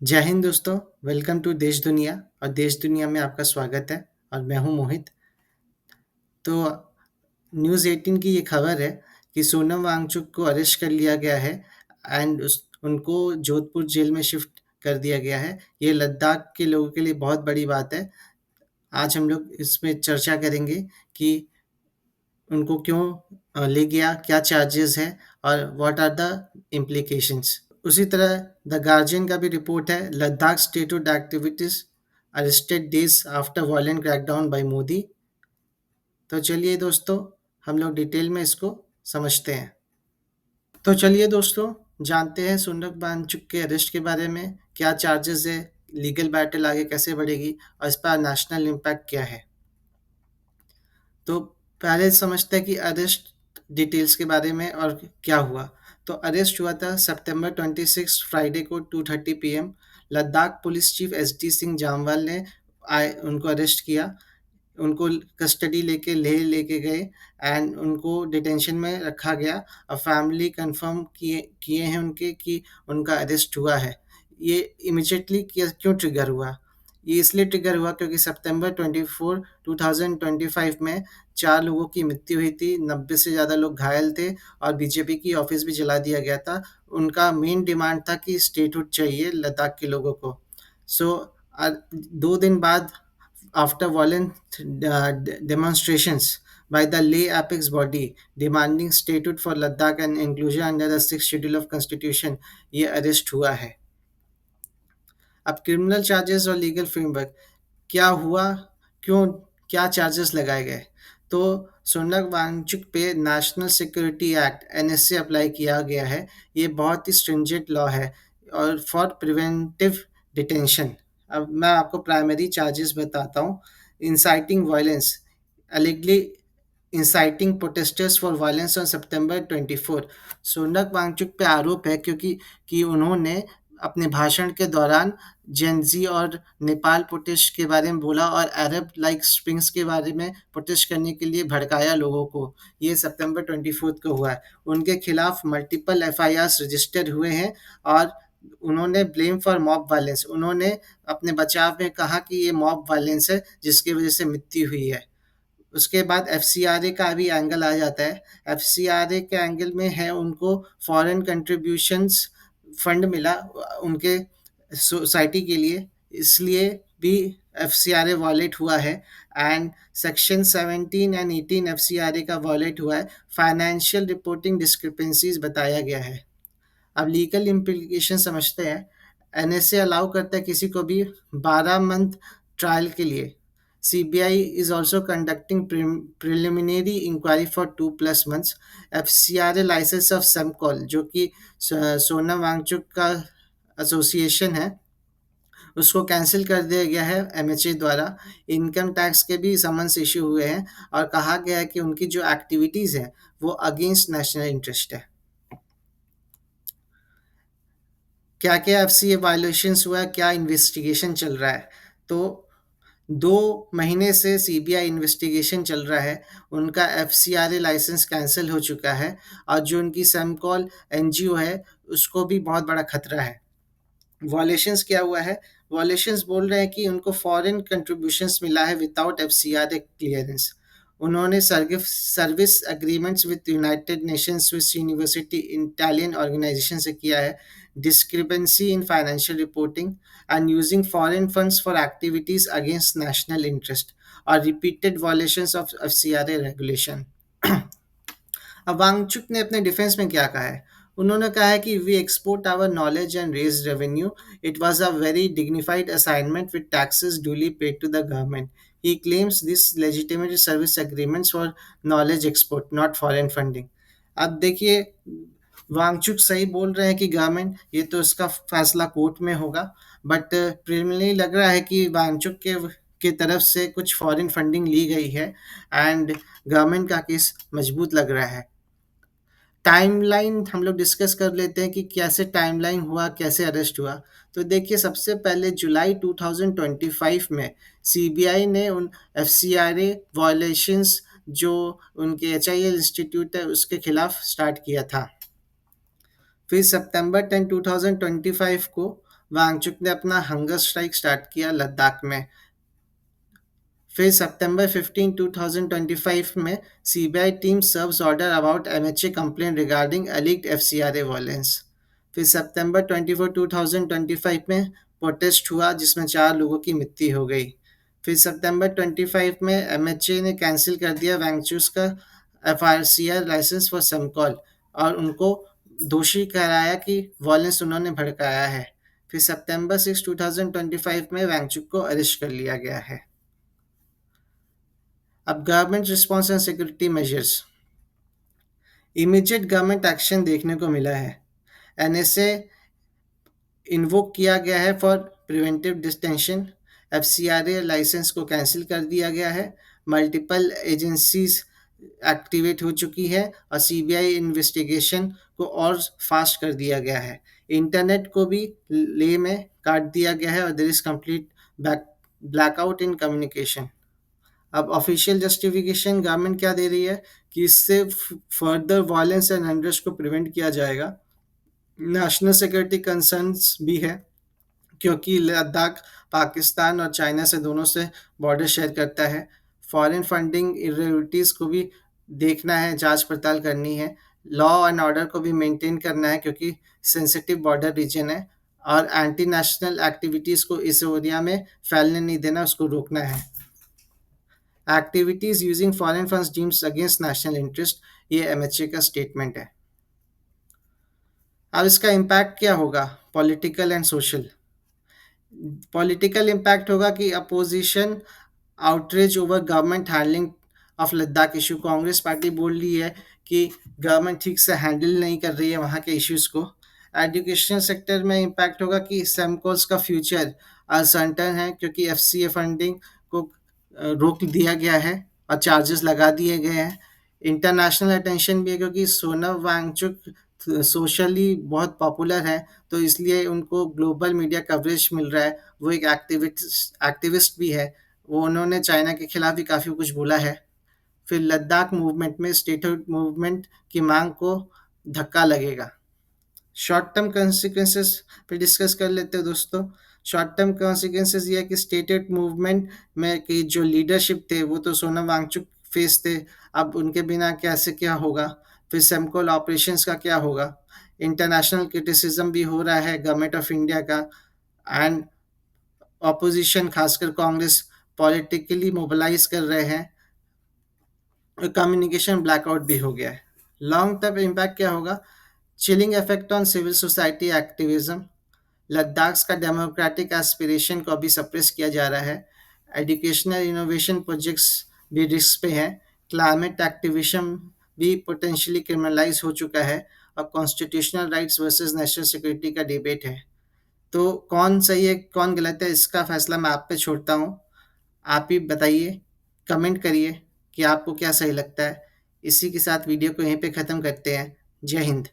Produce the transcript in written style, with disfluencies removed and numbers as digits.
जय हिंद दोस्तों। Welcome to देश दुनिया। और देश दुनिया में आपका स्वागत है। और मैं हूं मोहित। तो न्यूज़ 18 की ये खबर है कि सोनम वांगचुक को अरेस्ट कर लिया गया है एंड उनको जोधपुर जेल में शिफ्ट कर दिया गया है। ये लद्दाख के लोगों के लिए बहुत बड़ी बात है। आज हम लोग इसमें चर्चा करेंगे कि उनको क्यों ले गया, क्या चार्जेस है और व्हाट आर द इम्प्लीकेशंस। उसी तरह द गार्जियन का भी रिपोर्ट है, Ladakh statehood activities arrested days after violent crackdown by Modi. तो चलिए दोस्तों, हम लोग डिटेल में इसको समझते हैं। तो चलिए दोस्तों, जानते हैं सोनम वांगचुक के अरेस्ट के बारे में, क्या चार्जेस है, लीगल बैटल आगे कैसे बढ़ेगी और इस पर नेशनल इम्पैक्ट क्या है। तो पहले समझते हैं कि अरेस्ट डिटेल्स के बारे में और क्या हुआ। तो अरेस्ट हुआ था सितंबर 26 फ्राइडे को 2:30 PM. Ladakh police chief SD Singh Jamwal ने उनको अरेस्ट किया। उनको कस्टडी लेके लेह लेके गए एंड उनको डिटेंशन में रखा गया। और फैमिली कंफर्म किए किए हैं उनके कि उनका अरेस्ट हुआ है। ये इमिजिएटली क्यों ट्रिगर हुआ? ये इसलिए ट्रिगर हुआ क्योंकि सितंबर 24 2025 में 4 लोगों की मृत्यु हुई थी, 90 से ज़्यादा लोग घायल थे और बीजेपी की ऑफिस भी जला दिया गया था। उनका मेन डिमांड था कि स्टेटहुड चाहिए लद्दाख के लोगों को। सो 2 दिन बाद, after violent demonstrations by the Leh apex body demanding statehood for Ladakh and inclusion under the 6th schedule of constitution, ये अरेस्ट हुआ है। अब क्रिमिनल चार्जेस और लीगल फ्रेमवर्क क्या हुआ, क्यों, क्या चार्जेस लगाए गए। तो सोनम वांगचुक पे national security act NSA apply किया गया है। ये बहुत ही स्ट्रिंजेंट लॉ है और फॉर प्रिवेंटिव डिटेंशन। अब मैं आपको प्राइमरी चार्जेस बताता हूँ। Inciting violence, allegedly inciting protesters for violence on September 24। Sonam Wangchuk पे आरोप है क्योंकि उन्होंने अपने भाषण के दौरान जेनजी और नेपाल प्रोटेस्ट के बारे में बोला और अरब लाइक स्प्रिंग्स के बारे में प्रोटेस्ट करने के लिए भड़काया लोगों को। ये सितंबर 24 को हुआ है। उनके खिलाफ मल्टीपल एफआईआर्स रजिस्टर हुए हैं और उन्होंने ब्लेम फॉर मॉब वायलेंस, उन्होंने अपने बचाव में कहा कि ये मॉब वायलेंस है जिसकी वजह से मृत्यु हुई है। उसके बाद एफसीआरए का भी एंगल आ जाता है। एफसीआरए के एंगल में है उनको फॉरेन कंट्रीब्यूशंस फंड मिला उनके सोसाइटी के लिए, इसलिए भी एफसीआरए वॉलेट हुआ है। एंड सेक्शन 17 एंड 18 एफसीआरए का वॉलेट हुआ है। फाइनेंशियल रिपोर्टिंग डिस्क्रिपेंसीज बताया गया है। अब लीगल इम्प्लीकेशन समझते हैं। एनएसए अलाउ करता है किसी को भी 12 मंथ ट्रायल के लिए। CBI is also conducting preliminary inquiry for 2+ months. FCRA licence of SECMOL, जो कि सोनम वांगचुक का एसोसिएशन है, उसको कैंसिल कर दिया गया है एमएचए द्वारा। इनकम टैक्स के भी समन्स इशू हुए हैं और कहा गया है कि उनकी जो एक्टिविटीज़ हैं वो अगेंस्ट नेशनल इंटरेस्ट है। क्या क्या एफसीए वायलेशंस हुआ है, क्या इन्वेस्टिगेशन चल रहा है। तो 2 महीने से सीबीआई इन्वेस्टिगेशन चल रहा है। उनका एफसीआरए लाइसेंस कैंसिल हो चुका है और जो उनकी सेमकॉल एनजीओ है उसको भी बहुत बड़ा खतरा है। वॉलेशंस क्या हुआ है? वॉलेशंस बोल रहे हैं कि उनको फॉरेन कंट्रीब्यूशंस मिला है विदाउट एफसीआरए क्लियरेंस। उन्होंने service agreements with United Nations, Swiss university, Italian organisation से किया है। Discrepancy in financial reporting and using foreign funds for activities against national interest और repeated violations of FCRA regulation. अब वांगचुक ने अपने डिफेंस में क्या कहा है? उन्होंने कहा है कि we export our knowledge and raise revenue. It was a very dignified assignment with taxes duly paid to the government. He claims this legitimate service agreements for knowledge export, not foreign funding. अब देखिए, वांगचुक सही बोल रहे हैं कि government, ये तो इसका फैसला कोर्ट में होगा, बट प्रिलिमिनरी लग रहा है कि वांगचुक के तरफ से कुछ फॉरेन फंडिंग ली गई है एंड गवर्नमेंट का केस मजबूत लग रहा है। टाइमलाइन हम लोग डिस्कस कर लेते हैं कि कैसे टाइमलाइन हुआ, कैसे अरेस्ट हुआ। तो देखिए, सबसे पहले जुलाई 2025 में सीबीआई ने उन एफसीआरए वायलेशंस जो उनके एचआईएल इंस्टीट्यूट है उसके खिलाफ स्टार्ट किया था। फिर सितंबर 10 2025 को वांगचुक ने अपना हंगर स्ट्राइक स्टार्ट किया लद्दाख में। फिर सितंबर 15, 2025 में CBI team serves order about MHA complaint regarding alleged FCRA violence. फिर सितंबर 24, 2025 में प्रोटेस्ट हुआ जिसमें 4 लोगों की मृत्यु हो गई। फिर सितंबर 25 में एमएचए ने कैंसिल कर दिया वैंगचुक का एफआरसीआर लाइसेंस फॉर समकॉल और उनको दोषी कराया कि वायलेंस उन्होंने भड़काया है। फिर September 6, 2025 में वैंगचुक को अरेस्ट कर लिया गया है। अब government response and security measures. Immediate government action देखने को मिला है। एनएसए इन्वोक किया गया है for preventive detention. FCRA licence को कैंसिल कर दिया गया है। मल्टीपल एजेंसीज एक्टिवेट हो चुकी है और सीबीआई इन्वेस्टिगेशन को और फास्ट कर दिया गया है। इंटरनेट को भी ले में काट दिया गया है और there is complete blackout in communication. अब ऑफिशियल जस्टिफिकेशन गवर्नमेंट क्या दे रही है कि इससे फर्दर वायलेंस एंड अनरेस्ट को प्रिवेंट किया जाएगा। नेशनल सिक्योरिटी कंसर्न्स भी है क्योंकि लद्दाख पाकिस्तान और चाइना से दोनों से बॉर्डर शेयर करता है। फॉरेन फंडिंग इरेगुलरिटीज़ को भी देखना है, जांच पड़ताल करनी है। लॉ एंड ऑर्डर को भी मेंटेन करना है क्योंकि सेंसिटिव बॉर्डर रीजन है और एंटी नेशनल एक्टिविटीज़ को इस एरिया में फैलने नहीं देना, उसको रोकना है। Activities using foreign funds deemed against national interest, ये एमएचए का स्टेटमेंट है। अब इसका इम्पैक्ट क्या होगा political and social. Political impact होगा कि opposition outreach over government handling of Ladakh issue. Congress party बोल रही है कि गवर्नमेंट ठीक से हैंडल नहीं कर रही है वहाँ के इश्यूज को। एजुकेशन सेक्टर में इम्पैक्ट होगा कि सेमकोस का फ्यूचर अनसर्टन है क्योंकि एफसीए फंडिंग को रोक दिया गया है और चार्जेस लगा दिए गए हैं। इंटरनेशनल अटेंशन भी है क्योंकि सोनम वांगचुक सोशली बहुत पॉपुलर है तो इसलिए उनको ग्लोबल मीडिया कवरेज मिल रहा है। वो एक एक्टिविस्ट भी है, वो उन्होंने चाइना के खिलाफ भी काफ़ी कुछ बोला है। फिर लद्दाख मूवमेंट में स्टेटहुड मूवमेंट की मांग को धक्का लगेगा। शॉर्ट टर्म कॉन्सिक्वेंसेस पे डिस्कस कर लेते हैं दोस्तों। शॉर्ट टर्म कॉन्सिक्वेंसेस ये है कि स्टेटेड मूवमेंट में कि जो लीडरशिप थे वो तो सोनम वांगचुक फेस थे, अब उनके बिना कैसे क्या होगा। फिर सेमकोल ऑपरेशंस का क्या होगा। इंटरनेशनल क्रिटिसिज्म भी हो रहा है गवर्नमेंट ऑफ इंडिया का एंड ऑपोजिशन खासकर कांग्रेस पॉलिटिकली मोबिलाइज कर रहे हैं। कम्युनिकेशन ब्लैकआउट भी हो गया है। लॉन्ग टर्म इम्पैक्ट क्या होगा। Chilling effect on civil society activism. Ladakh का डेमोक्रेटिक एस्पिरेशन को अभी सप्रेस किया जा रहा है। एजुकेशनल इनोवेशन प्रोजेक्ट्स भी रिस्क पे हैं। क्लाइमेट एक्टिविज्म भी पोटेंशियली क्रिमिनलाइज हो चुका है और constitutional rights versus national security का डिबेट है। तो कौन सही है कौन गलत है इसका फैसला मैं आप पे छोड़ता हूँ। आप ही बताइए, कमेंट करिए कि आपको क्या सही लगता है। इसी के साथ वीडियो को यहीं पे ख़त्म करते हैं। जय हिंद।